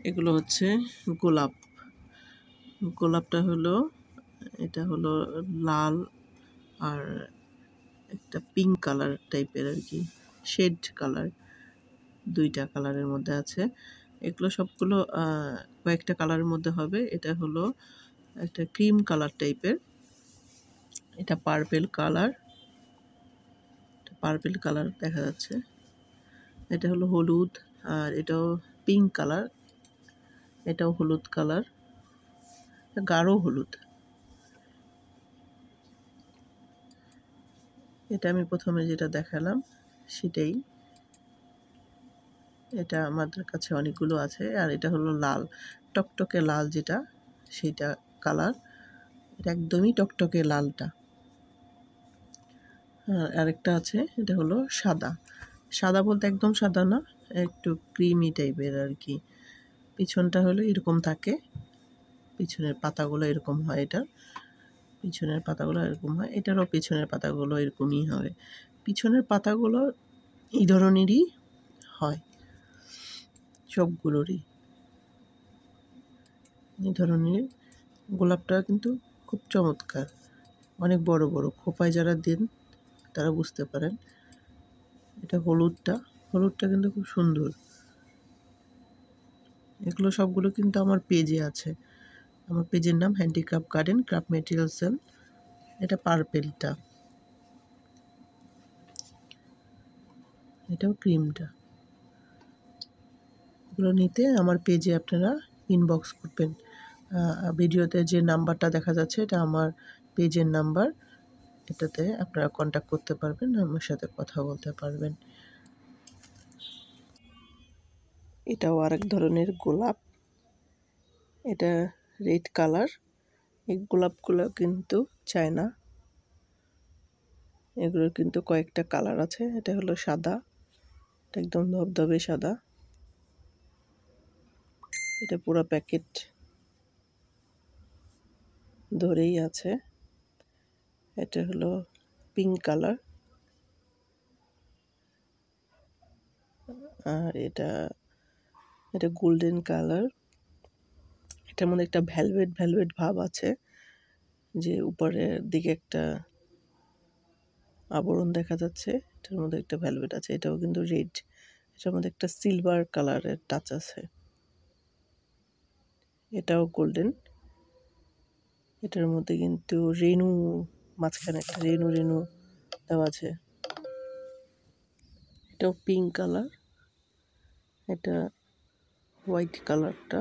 এগুলো হচ্ছে গোলাপ। গোলাপটা হলো, এটা হলো লাল আর একটা পিঙ্ক কালার টাইপের আর কি, শেড কালার, দুইটা কালারের মধ্যে আছে। এগুলো সবগুলো কয়েকটা কালারের মধ্যে হবে। এটা হলো একটা ক্রিম কালার টাইপের, এটা পার্পেল কালার, পার্পেল কালার দেখা যাচ্ছে। এটা হলো হলুদ, আর এটাও পিঙ্ক কালার, এটাও হলুদ কালার, গাঢ় হলুদ। এটা আমি প্রথমে যেটা দেখালাম সেটাই, এটা আমাদের কাছে অনেকগুলো আছে। আর এটা হলো লাল, টকটকে লাল যেটা, সেটা কালার, এটা একদমই টকটকে লালটা। আর আরেকটা আছে, এটা হলো সাদা। সাদা বলতে একদম সাদা না, একটু ক্রিমি টাইপের আর কি। পিছনটা হলো এরকম থাকে, পিছনের পাতাগুলো এরকম হয়, এটার পিছনের পাতাগুলো এরকম হয়, এটারও পিছনের পাতাগুলো এরকমই হয়। পিছনের পাতাগুলো এই ধরনেরই হয়, সবগুলোরই এই ধরনের। গোলাপটা কিন্তু খুব চমৎকার, অনেক বড় বড় খোপায় যারা দেন তারা বুঝতে পারেন। এটা হলুদটা, হলুদটা কিন্তু খুব সুন্দর। এগুলো সবগুলো কিন্তু আমার পেজে আছে, আমার পেজের নাম handicraft garden craft material sale. এটা পার্পেলটা, এটাও ক্রিমটা। এগুলো নিতে আমার পেজে আপনারা ইনবক্স করবেন। ভিডিওতে যে নাম্বারটা দেখা যাচ্ছে এটা আমার পেজের নাম্বার, এটাতে আপনারা কন্ট্যাক্ট করতে পারবেন, আমার সাথে কথা বলতে পারবেন। এটাও আরেক ধরনের গোলাপ, এটা রেড কালার। এই গোলাপগুলো কিন্তু চায়না, এগুলোর কিন্তু কয়েকটা কালার আছে। এটা হলো সাদা, এটা একদম ধবধবে সাদা, এটা পুরো প্যাকেট ধরেই আছে। এটা হলো পিঙ্ক কালার, আর এটা এটা গোল্ডেন কালার। এটার মধ্যে একটা ভেলভেট ভেলভেট ভাব আছে, যে উপরের দিকে একটা আবরণ দেখা যাচ্ছে, এটার মধ্যে একটা ভেলভেট আছে। এটাও কিন্তু রেড, এটার মধ্যে একটা সিলভার কালারের টাচ আছে। এটাও গোল্ডেন, এটার মধ্যে কিন্তু রেনু, মাঝখানে একটা রেনু রেনু দেওয়া আছে। এটাও পিঙ্ক কালার, এটা হোয়াইট কালারটা,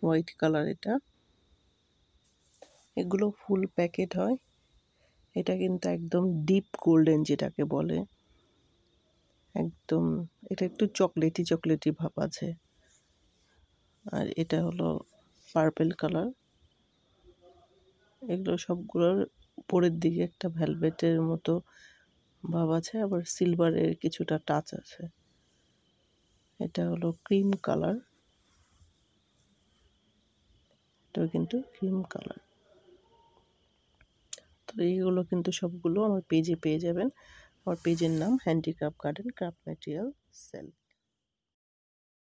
হোয়াইট কালার এটা। এগুলো ফুল প্যাকেট হয়। এটা কিন্তু একদম ডিপ গোল্ডেন যেটাকে বলে, একদম এটা একটু চকলেটি চকলেটি ভাব আছে। আর এটা হলো পার্পেল কালার। এগুলো সবগুলোর উপরের দিকে একটা ভেলভেটের মতো ভাব আছে, আবার সিলভারের কিছুটা টাচ আছে। এটা হলো ক্রিম কালার, এটাও কিন্তু ক্রিম কালার। তো এইগুলো কিন্তু সবগুলো আমার পেজে পেয়ে যাবেন। আমার পেজের নাম handicraft garden craft material sell.